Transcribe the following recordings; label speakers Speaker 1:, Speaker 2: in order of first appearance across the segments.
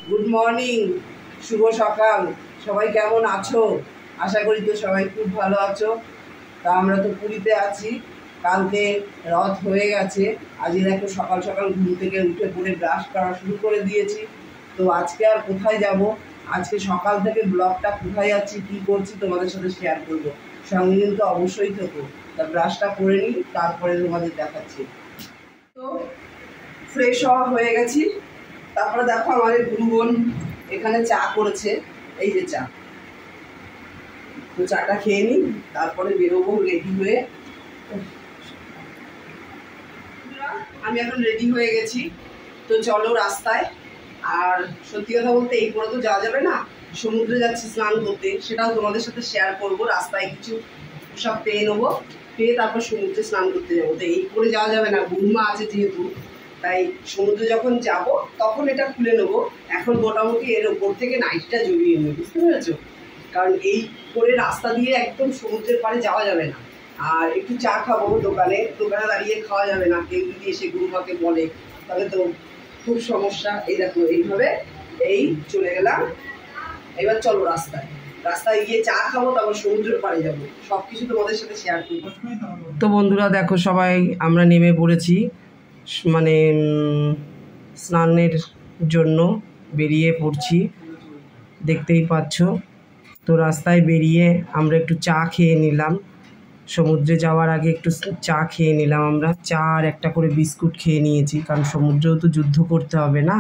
Speaker 1: Good morning, শুভ সকাল। সবাই কেমন আছো? আশা করি তো সবাই খুব ভালো আছো। তা আমরা তো পুরীতে আছি, কালকে রথ হয়ে গেছে। আজকে দেখো সকাল সকাল ঘুম থেকে উঠে পড়ে ব্রাশ করা শুরু করে দিয়েছি। তো আজকে আর কোথায় যাব, আজকে সকাল থেকে ব্লগটা কোথায় যাচ্ছি কী করছি তোমাদের সাথে শেয়ার করবো। সঙ্গে কিন্তু অবশ্যই থেকো। তা ব্রাশটা করে নিই, তারপরে তোমাদের দেখাচ্ছি। তো ফ্রেশ হওয়া হয়ে গেছি। তারপরে দেখো আমাদের গুরু বোন এখানে চা করেছে, এই যে চা। তো চাটা খেয়ে নিই, তারপরে বেরোবো রেডি হয়ে। আমি এখন রেডি হয়ে গেছি, তো চলো রাস্তায়। আর সত্যি কথা বলতে এই করে তো যাওয়া যাবে না, সমুদ্রে যাচ্ছি স্নান করতে, সেটাও তোমাদের সাথে শেয়ার করবো। রাস্তায় কিছু সব পেয়ে নেবো, পেয়ে তারপর সমুদ্রে স্নান করতে যাবো। তো এই করে যাওয়া যাবে না, গুরুমা আছে যেহেতু, তাই সমুদ্রে যখন যাব তখন এটা খুলে নেবো। এখন মোটামুটি এর ওপর থেকে নাইটটা জড়িয়ে নেবো, বুঝতে পেরেছো? কারণ এই করে রাস্তা দিয়ে একদম সমুদ্রের পাড়ে যাওয়া যাবে না। আর একটু চা খাবো দোকানে, দোকানে দাঁড়িয়ে খাওয়া যাবে না। কেউ যদি এসে গুরুমাকে বলে তাহলে তো খুব সমস্যা। এই দেখো এইভাবে এই চলে গেলাম। এবার চলো রাস্তায়, রাস্তায় গিয়ে চা খাবো, তারপর সমুদ্রের পাড়ে যাবো। সব কিছু তোমাদের সাথে শেয়ার করবো। তো বন্ধুরা দেখো, সবাই আমরা নেমে পড়েছি, মানে স্নানের জন্য বেরিয়ে পড়ছি, দেখতেই পাচ্ছ। তো রাস্তায় বেরিয়ে আমরা একটু চা খেয়ে নিলাম, সমুদ্রে যাওয়ার আগে একটু চা খেয়ে নিলাম আমরা। চা আর একটা করে বিস্কুট খেয়ে নিয়েছি, কারণ সমুদ্রেও তো যুদ্ধ করতে হবে না।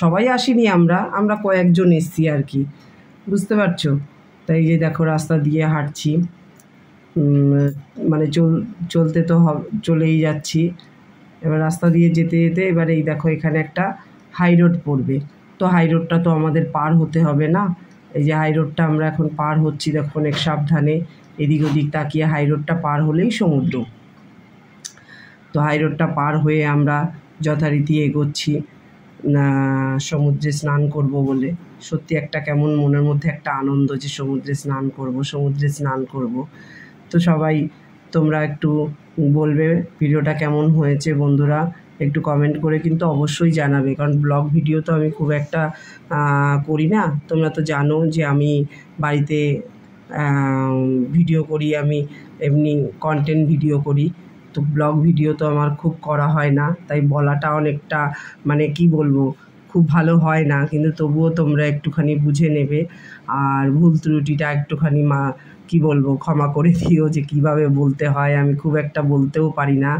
Speaker 1: সবাই আসিনি, আমরা কয়েকজন এসছি আর কি, বুঝতে পারছো? তাই যে দেখো রাস্তা দিয়ে হাঁটছি, মানে চলতে তো চলেই যাচ্ছি। এবার রাস্তা দিয়ে যেতে যেতে এবার এই দেখো এখানে একটা হাই রোড পড়বে। তো হাই রোডটা তো আমাদের পার হতে হবে না। এই যে হাই রোডটা আমরা এখন পার হচ্ছি, দেখো অনেক সাবধানে এদিক ওদিক তাকিয়ে। হাই রোডটা পার হলেই সমুদ্র। তো হাই রোডটা পার হয়ে আমরা যথারীতি এগোচ্ছি সমুদ্রে স্নান করব বলে। সত্যি একটা কেমন মনের মধ্যে একটা আনন্দ যে সমুদ্রে স্নান করব, সমুদ্রে স্নান করব। তো সবাই তোমরা একটু বলবে ভিডিওটা কেমন হয়েছে বন্ধুরা, একটু কমেন্ট করে কিন্তু অবশ্যই জানাবে। কারণ ব্লগ ভিডিও তো আমি খুব একটা করি না, তোমরা তো জানো যে আমি বাড়িতে ভিডিও করি, আমি এমনি কন্টেন্ট ভিডিও করি। তো ব্লগ ভিডিও তো আমার খুব করা হয় না, তাই বলাটা অনেকটা মানে কি বলবো, খুব ভালো হয় না। কিন্তু তবুও তোমরা একটুখানি বুঝে নেবে, আর ভুল ত্রুটিটা একটুখানি কি বলবো ক্ষমা করে দিও, যে কিভাবে বলতে হয় আমি খুব একটা বলতেও পারি না,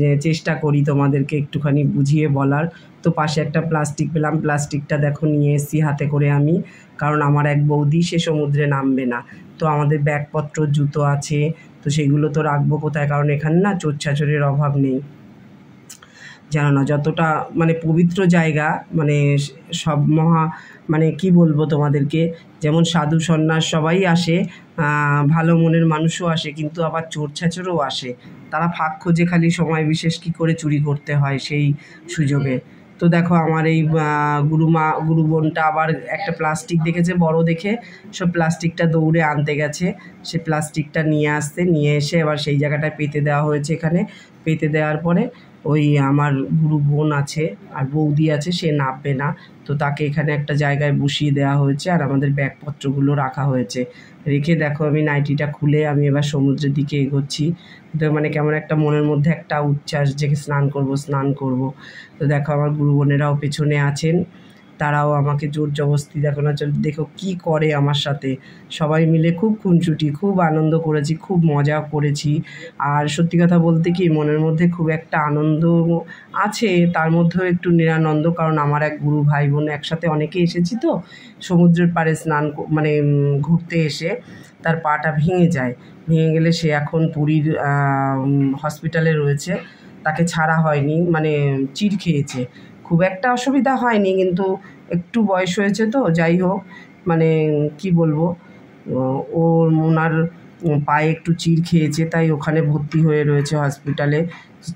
Speaker 1: যে চেষ্টা করি তোমাদেরকে একটুখানি বুঝিয়ে বলার। তো পাশে একটা প্লাস্টিক পেলাম, প্লাস্টিকটা দেখো নিয়ে এসেছি হাতে করে আমি, কারণ আমার এক বৌদি সে সমুদ্রে নামবে না। তো আমাদের ব্যাগপত্র জুতো আছে, তো সেগুলো তো রাখবো কোথায়, কারণ এখানে না চোর ছাচরের অভাব নেই, জানো না? যতটা মানে পবিত্র জায়গা, মানে সব মানে কি বলবো তোমাদেরকে, যেমন সাধু সন্ন্যাস সবাই আসে, ভালো মনের মানুষও আসে, কিন্তু আবার চোর ছাচরও আসে। তারা ফাঁক খোঁজে খালি সময় বিশেষ কী করে চুরি করতে হয় সেই সুযোগে। তো দেখো আমার এই গুরু বোনটা আবার একটা প্লাস্টিক দেখেছে বড় দেখে, সব প্লাস্টিকটা দৌড়ে আনতে গেছে। সে প্লাস্টিকটা নিয়ে এসে এবার সেই জায়গাটায় পেতে দেওয়া হয়েছে। এখানে পেতে দেওয়ার পরে ওই আমার গুরু বোন আছে আর বৌদি আছে, সে নামবে না। তো তাকে এখানে একটা জায়গায় বসিয়ে দেওয়া হয়েছে, আর আমাদের ব্যাগপত্রগুলো রাখা হয়েছে। রেখে দেখো আমি নাইটিটা খুলে আমি এবার সমুদ্রের দিকে এগোচ্ছি। তো মানে কেমন একটা মনের মধ্যে একটা উচ্ছ্বাস যে স্নান করব। তো দেখো আমার গুরু বোনেরাও পেছনে আছেন, তারাও আমাকে জোর জবরদস্তি দেখো কি করে আমার সাথে। সবাই মিলে খুব খুনসুটি, খুব আনন্দ করেছি, খুব মজা করেছি। আর সত্যি কথা বলতে কি মনের মধ্যে খুব একটা আনন্দ আছে, তার মধ্যেও একটু নিরানন্দ, কারণ আমার এক গুরু ভাই বোন একসাথে অনেকে এসেছি। তো সমুদ্রের পাড়ে স্নান মানে ঘুরতে এসে তার পাটা ভেঙে যায়, ভেঙে গেলে সে এখন পুরীর হসপিটালে রয়েছে। তাকে ছাড়া হয়নি, মানে চির খেয়েছে, খুব একটা অসুবিধা হয়নি, কিন্তু একটু বয়স হয়েছে তো যাই হোক, মানে কি বলবো, ওনার পায়ে একটু চির খেয়েছে, তাই ওখানে ভর্তি হয়ে রয়েছে হসপিটালে,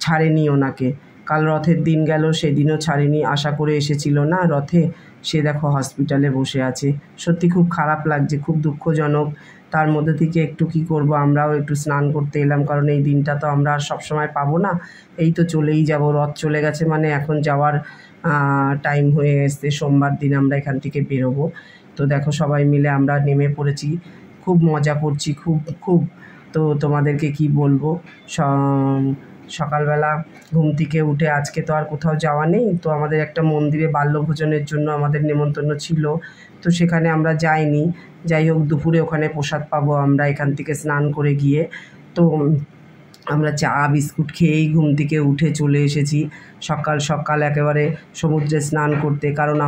Speaker 1: ছাড়েনি ওনাকে। কাল রথের দিন গেল, সেদিনও ছাড়েনি, আশা করে এসেছিল না রথে, সে দেখো হসপিটালে বসে আছে। সত্যি খুব খারাপ লাগছে, খুব দুঃখজনক তার মধ্যে থেকে একটু কি করব, আমরাও একটু স্নান করতে এলাম, কারণ এই দিনটা তো আমরা আর সবসময় পাবো না। এই তো চলেই যাব, রথ চলে গেছে, মানে এখন যাওয়ার টাইম হয়ে এসছে। সোমবার দিন আমরা এখান থেকে বেরোবো। তো দেখো সবাই মিলে আমরা নেমে পড়েছি, খুব মজা করছি, খুব খুব। তো তোমাদেরকে কি বলবো, সকালবেলা ঘুম থেকে উঠে আজকে তো আর কোথাও যাওয়া নেই, তো আমাদের একটা মন্দিরে বাল্যভোজনের জন্য আমাদের নেমন্তন্ন ছিল, তো সেখানে আমরা যাইনি। যাই হোক, দুপুরে ওখানে প্রসাদ পাবো আমরা এখান থেকে স্নান করে গিয়ে। তো আমরা চা বিস্কুট খেয়েই ঘুম থেকে উঠে চলে এসেছি সকাল সকাল একেবারে সমুদ্রে স্নান করতে। কারণ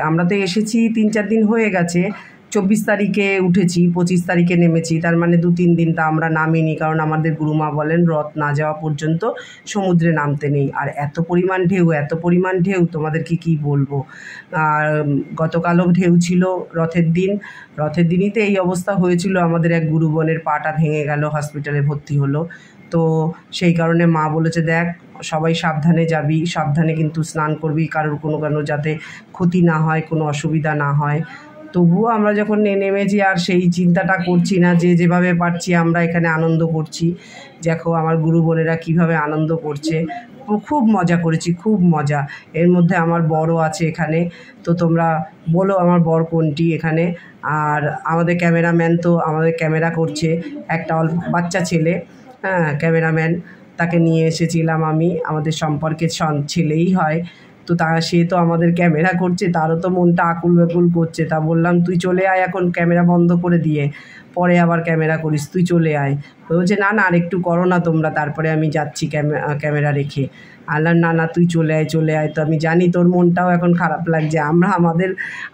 Speaker 1: আমরা তো এসেছি 3-4 দিন হয়ে গেছে। 24 তারিখে উঠেছি, 25 তারিখে নেমেছি, তার মানে 2-3 দিন তা আমরা নামিনি, কারণ আমাদের গুরুমা বলেন রথ না যাওয়া পর্যন্ত সমুদ্রে নামতে নেই। আর এত পরিমাণ ঢেউ তোমাদেরকে কি বলবো। আর গতকালও ঢেউ ছিল রথের দিনই তো এই অবস্থা হয়েছিল। আমাদের এক গুরুবনের পাটা ভেঙে গেল, হসপিটালে ভর্তি হলো। তো সেই কারণে মা বলেছে, দেখ সবাই সাবধানে যাবি, সাবধানে কিন্তু স্নান করবি, কারোর কোনো যাতে ক্ষতি না হয়, কোনো অসুবিধা না হয়। তবুও আমরা যখন নেমেছি আর সেই চিন্তাটা করছি না, যেভাবে পারছি আমরা এখানে আনন্দ করছি। দেখো আমার গুরু বোনেরা কীভাবে আনন্দ করছে, খুব মজা করেছি, খুব মজা। এর মধ্যে আমার বরও আছে এখানে। তো তোমরা বলো আমার বর কোনটি এখানে। আর আমাদের ক্যামেরাম্যান তো আমাদের ক্যামেরা করছে, একটা অল্প বাচ্চা ছেলে, হ্যাঁ ক্যামেরাম্যান, তাকে নিয়ে এসেছিলাম আমি, আমাদের সম্পর্কের ছেলেই হয়। তো সে তো আমাদের ক্যামেরা করছে, তারও তো মনটা আকুল ব্যাকুল করছে। তা বললাম তুই চলে আয়, এখন ক্যামেরা বন্ধ করে দিয়ে পরে আবার ক্যামেরা করিস, তুই চলে আয়। বলছে না আর একটু করো না তোমরা, তারপরে আমি যাচ্ছি ক্যামেরা রেখে। আল্লাহ না তুই চলে আয়। তো আমি জানি তোর মনটাও এখন খারাপ লাগছে,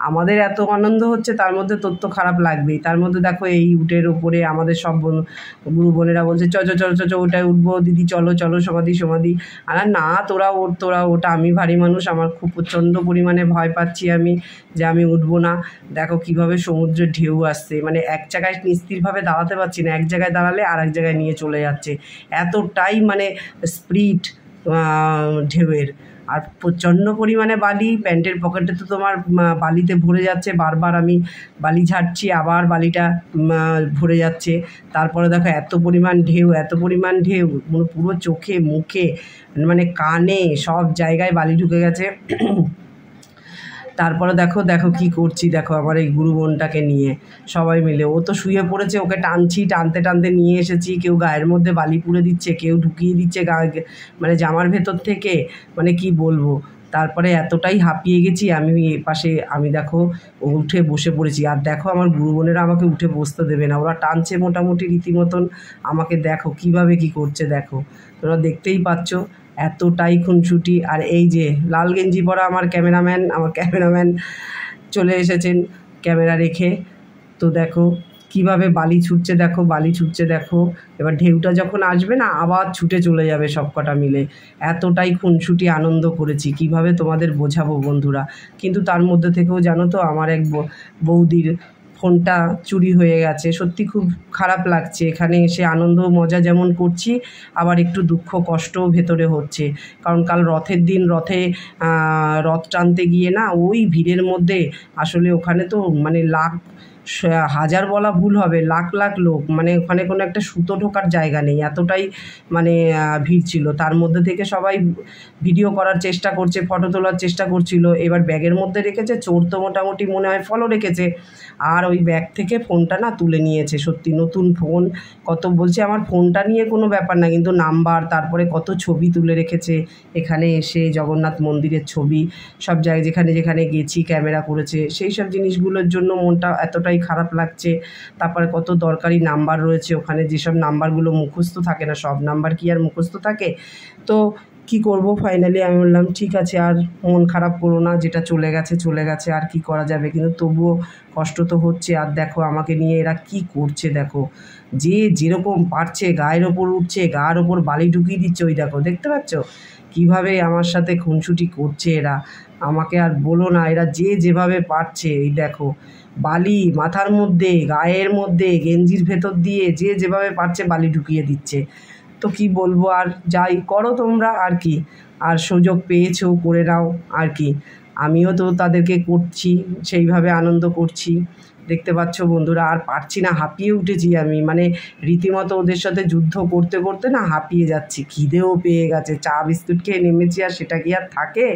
Speaker 1: আমাদের এত আনন্দ হচ্ছে, তার মধ্যে তোর তো খারাপ লাগবেই। তার মধ্যে দেখো এই উটের ওপরে আমাদের সব গুরু বোনেরা বলছে চ ওটায় উঠবো দিদি, চলো সমাধি। আর না তোরা ওটা, আমি ভারী মানুষ, আমার খুব প্রচণ্ড পরিমাণে ভয় পাচ্ছি আমি, যে আমি উঠবো না। দেখো কিভাবে সমুদ্রের ঢেউ আসছে, মানে এক জায়গায় স্থিরভাবে দাঁড়াতে পারছি না, এক জায়গায় দাঁড়ালে আর এক জায়গায় নিয়ে চলে যাচ্ছে, এতটাই মানে স্পিড ঢেউয়ের। আর প্রচণ্ড পরিমাণে বালি, প্যান্টের পকেটে তো তোমার বালিতে ভরে যাচ্ছে, বারবার আমি বালি ঝাড়ছি, আবার বালিটা ভরে যাচ্ছে। তারপরে দেখো এত পরিমাণ ঢেউ, পুরো চোখে মুখে মানে কানে সব জায়গায় বালি ঢুকে গেছে। তারপরে দেখো কি করছি, দেখো আমার এই গুরু বোনটাকে নিয়ে সবাই মিলে, ও তো শুয়ে পড়েছে, ওকে টানতে নিয়ে এসেছি। কেউ গায়ের মধ্যে বালি পুড়ে দিচ্ছে, কেউ ঢুকিয়ে দিচ্ছে মানে জামার ভেতর থেকে, মানে কি বলবো। তারপরে এতটাই হাঁপিয়ে গেছি আমি দেখো উঠে বসে পড়েছি। আর দেখো আমার গুরু বোনেরা আমাকে উঠে বসতে দেবে না, ওরা টানছে মোটামুটি রীতিমতন আমাকে। দেখো কিভাবে কি করছে, দেখো তোমরা দেখতেই পাচ্ছ, এতটাই খুনসুটি। আর এই যে লাল গেঞ্জি পরা আমার ক্যামেরাম্যান চলে এসেছেন ক্যামেরা রেখে। তো দেখো কিভাবে বালি ছুটছে দেখো। এবার ঢেউটা যখন আসবে না, আবার ছুটে চলে যাবে সব কটা মিলে। এতটাই খুনসুটি আনন্দ করেছি, কিভাবে তোমাদের বোঝাবো বন্ধুরা। কিন্তু তার মধ্যে থেকেও জানো তো, আমার এক বৌদির ফোনটা চুরি হয়ে গেছে। সত্যি খুব খারাপ লাগছে, এখানে এসে আনন্দ মজা যেমন করছি, আবার একটু দুঃখ কষ্টও ভেতরে হচ্ছে। কারণ কাল রথের দিন রথ টানতে গিয়ে না, ওই ভিড়ের মধ্যে আসলে ওখানে তো মানে হাজার বলা ভুল হবে, লাখ লোক, মানে ওখানে কোনো একটা সুতো ঢোকার জায়গা নেই, এতটাই মানে ভিড় ছিল। তার মধ্যে থেকে সবাই ভিডিও করার চেষ্টা করছে, ফটো তোলার চেষ্টা করছিল। এবার ব্যাগের মধ্যে রেখেছে, চোর তো মোটামুটি মনে হয় ফলো রেখেছে, আর ওই ব্যাগ থেকে ফোনটা না তুলে নিয়েছে। সত্যি নতুন ফোন, কত বলছে আমার ফোনটা নিয়ে কোনো ব্যাপার না, কিন্তু নাম্বার, তারপরে কত ছবি তুলে রেখেছে এখানে এসে, জগন্নাথ মন্দিরের ছবি, সব জায়গায় যেখানে গেছি ক্যামেরা করেছে, সেই সব জিনিসগুলোর জন্য মনটা এতটাই খারাপ লাগছে। তারপরে কত দরকারি নাম্বার রয়েছে ওখানে, যেসব নাম্বারগুলো মুখস্থ থাকে না, সব নাম্বার কি আর মুখস্থ থাকে। তো কি করব, ফাইনালি আমি বললাম ঠিক আছে, আর মন খারাপ করো না, যেটা চলে গেছে, আর কি করা যাবে। কিন্তু তবুও কষ্ট তো হচ্ছে। আর দেখো আমাকে নিয়ে এরা কি করছে, দেখো যেরকম পারছে গায়ের ওপর উঠছে, গায়ের ওপর বালি ঢুকিয়ে দিচ্ছে। ওই দেখো, দেখতে পাচ্ছ কিভাবে আমার সাথে খুনসুটি করছে এরা। আমাকে আর বলো না, এরা যেভাবে পারছে, এই দেখো বালি মাথার মধ্যে, গায়ের মধ্যে, গেঞ্জির ভেতর দিয়ে যেভাবে পারছে বালি ঢুকিয়ে দিচ্ছে। তো কি বলবো, আর যাই করো তোমরা, আর কি, আর সুযোগ পেয়েছো করে নাও, আর কি। আমিও তো তাদেরকে করছি, সেইভাবে আনন্দ করছি। দেখতে পাচ্ছ বন্ধুরা। আর পারছি না, হাঁপিয়ে উঠেছি আমি, মানে রীতিমতো ওদের সাথে যুদ্ধ করতে করতে না হাঁপিয়ে যাচ্ছি। খিদেও পেয়ে গেছে, চা বিস্কুট খেয়ে নেমেছি আর সেটা কি আর থাকে,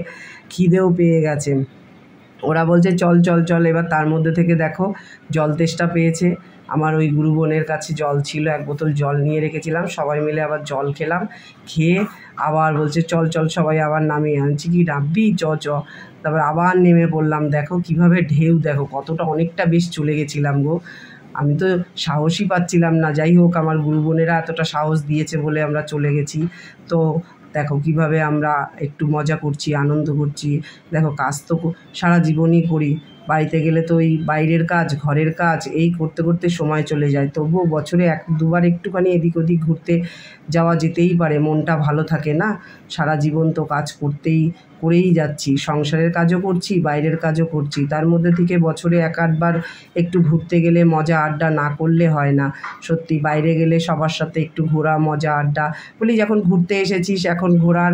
Speaker 1: খিদেও পেয়ে গেছে। ওরা বলছে চল চল চল, এবার তার মধ্যে থেকে দেখো জল তেষ্টা পেয়েছে। আমার ওই গুরু বোনের কাছে জল ছিল, 1 বোতল জল নিয়ে রেখেছিলাম, সবাই মিলে আবার জল খেলাম। খেয়ে আবার বলছে চল চল, সবাই আবার নামিয়ে আনছি কি নামবি, চ চ। তারপর আবার নেমে পড়লাম। দেখো কিভাবে ঢেউ, দেখো কতটা, অনেকটা বেশ চলে গেছিলাম গো। আমি তো সাহসই পাচ্ছিলাম না। যাই হোক, আমার গুরু বোনেরা এতটা সাহস দিয়েছে বলে আমরা চলে গেছি। তো দেখো কিভাবে আমরা একটু মজা করছি, আনন্দ করছি। দেখো কাজ তো সারা জীবনই করি, বাড়িতে গেলে তো ওই বাইরের কাজ, ঘরের কাজ, এই করতে করতে সময় চলে যায়। তবুও বছরে 1-2বার একটুখানি এদিক ওদিক ঘুরতে যাওয়া যেতেই পারে, মনটা ভালো থাকে না। সারা জীবন তো কাজ করেই যাচ্ছি, সংসারের কাজও করছি, বাইরের কাজও করছি, তার মধ্যে থেকে বছরে 1-8বার একটু ঘুরতে গেলে মজা আড্ডা না করলে হয় না। সত্যি বাইরে গেলে সবার সাথে একটু ঘোরা, মজা আড্ডা, বলি যখন ঘুরতে এসেছিস এখন ঘোরার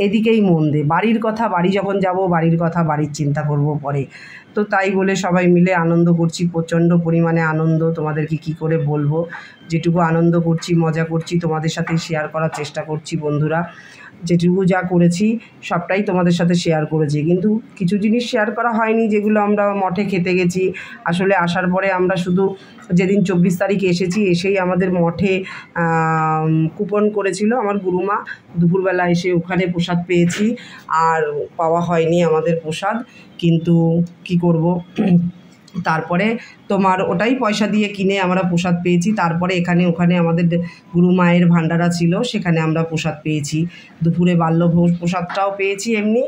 Speaker 1: এদিকেই মন দে। বাড়ির কথা, বাড়ি যখন যাব বাড়ির কথা, বাড়ির চিন্তা করব পরে। তো তাই বলে সবাই মিলে আনন্দ করছি, প্রচণ্ড পরিমাণে আনন্দ। তোমাদেরকে কি করে বলবো, যেটুকু আনন্দ করছি, মজা করছি, তোমাদের সাথে শেয়ার করার চেষ্টা করছি বন্ধুরা। যেটুকু যা করেছি সবটাই তোমাদের সাথে শেয়ার করেছি, কিন্তু কিছু জিনিস শেয়ার করা হয়নি, যেগুলো আমরা মঠে খেতে গেছি। আসলে আসার পরে আমরা শুধু যেদিন 24 তারিখ এসেছি, এসেই আমাদের মঠে কুপন করেছিল আমার গুরুমা, দুপুরবেলা এসে ওখানে প্রসাদ পেয়েছি। আর পাওয়া হয়নি আমাদের প্রসাদ, কিন্তু কি করব, তারপরে তোমার ওটাই পয়সা দিয়ে কিনে আমরা প্রসাদ পেয়েছি। তারপরে ওখানে আমাদের গুরু মায়ের ভাণ্ডারা ছিল, সেখানে আমরা প্রসাদ পেয়েছি। দুপুরে বাল্যভোজ প্রসাদটাও পেয়েছি এমনি,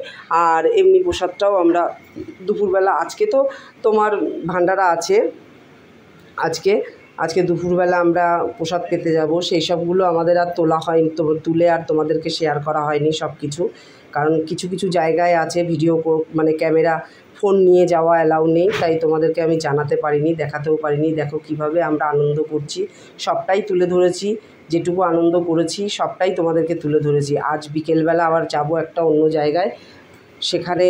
Speaker 1: আর এমনি প্রসাদটাও আমরা দুপুরবেলা, আজকে তো তোমার ভাণ্ডারা আছে, আজকে দুপুরবেলা আমরা প্রসাদ পেতে যাব। সেই সবগুলো আমাদের আর তোলা হয়নি, তুলে আর তোমাদেরকে শেয়ার করা হয়নি সব কিছু। কারণ কিছু কিছু জায়গায় আছে ভিডিও, মানে ক্যামেরা, ফোন নিয়ে যাওয়া অ্যালাউ নেই, তাই তোমাদেরকে আমি জানাতে পারিনি, দেখাতেও পারিনি। দেখো কিভাবে আমরা আনন্দ করছি, সবটাই তুলে ধরেছি। যেটুকু আনন্দ করেছি সবটাই তোমাদেরকে তুলে ধরেছি। আজ বিকেলবেলা আবার যাব একটা অন্য জায়গায়, সেখানে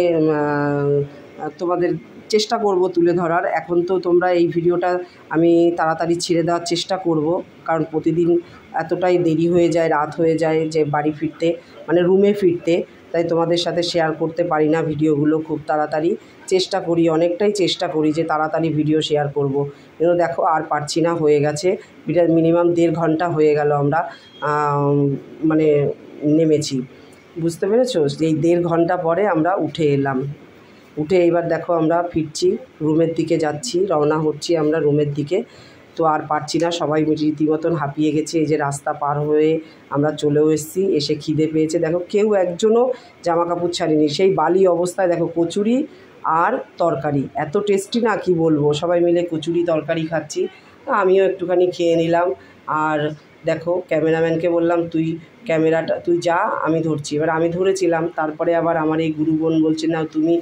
Speaker 1: তোমাদের চেষ্টা করব তুলে ধরার। এখন তো তোমরা এই ভিডিওটা আমি তাড়াতাড়ি ছেড়ে দেওয়ার চেষ্টা করব, কারণ প্রতিদিন এতটাই দেরি হয়ে যায়, রাত হয়ে যায় যে বাড়ি ফিরতে, মানে রুমে ফিরতে, তাই তোমাদের সাথে শেয়ার করতে পারি না ভিডিওগুলো খুব তাড়াতাড়ি। চেষ্টা করি, অনেকটাই চেষ্টা করি যে তাড়াতাড়ি ভিডিও শেয়ার করব, কিন্তু দেখো আর পারছি না, হয়ে গেছে মিনিমাম 1.5 ঘন্টা হয়ে গেল আমরা মানে নেমেছি, বুঝতে পেরেছো? এই 1.5 ঘন্টা পরে আমরা উঠে এলাম। উঠে এবার দেখো আমরা ফিরছি, রুমের দিকে যাচ্ছি, রওনা হচ্ছি আমরা রুমের দিকে। তো আর পারছি না, সবাই রীতিমতন হাঁপিয়ে গেছে। এই যে রাস্তা পার হয়ে আমরা চলেও এসেছি, এসে খিদে পেয়েছে। দেখো কেউ একজনও জামা কাপড় ছাড়েনি, সেই বালি অবস্থায়। দেখো কচুরি আর তরকারি এত টেস্টি না, কি বলবো। সবাই মিলে কচুরি তরকারি খাচ্ছি, আমিও একটুখানি খেয়ে নিলাম। আর দেখো ক্যামেরাম্যানকে বললাম ক্যামেরাটা তুই যা, আমি ধরছি। এবার আমি ধরেছিলাম, তারপরে আবার আমার এই গুরু বোন বলছে না তুমি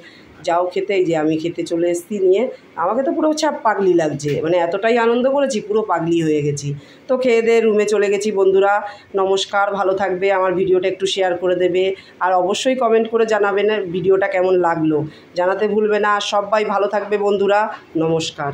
Speaker 1: যাও খেতে, যে আমি খেতে চলে এসেছি নিয়ে। আমাকে তো পুরো পাগলি লাগছে, মানে এতটাই আনন্দ করেছি, পুরো পাগলি হয়ে গেছি। তো খেয়ে দিয়ে রুমে চলে গেছি বন্ধুরা। নমস্কার, ভালো থাকবে, আমার ভিডিওটা একটু শেয়ার করে দেবে, আর অবশ্যই কমেন্ট করে জানাবে না ভিডিওটা কেমন লাগলো, জানাতে ভুলবে না। সবাই ভালো থাকবে বন্ধুরা, নমস্কার।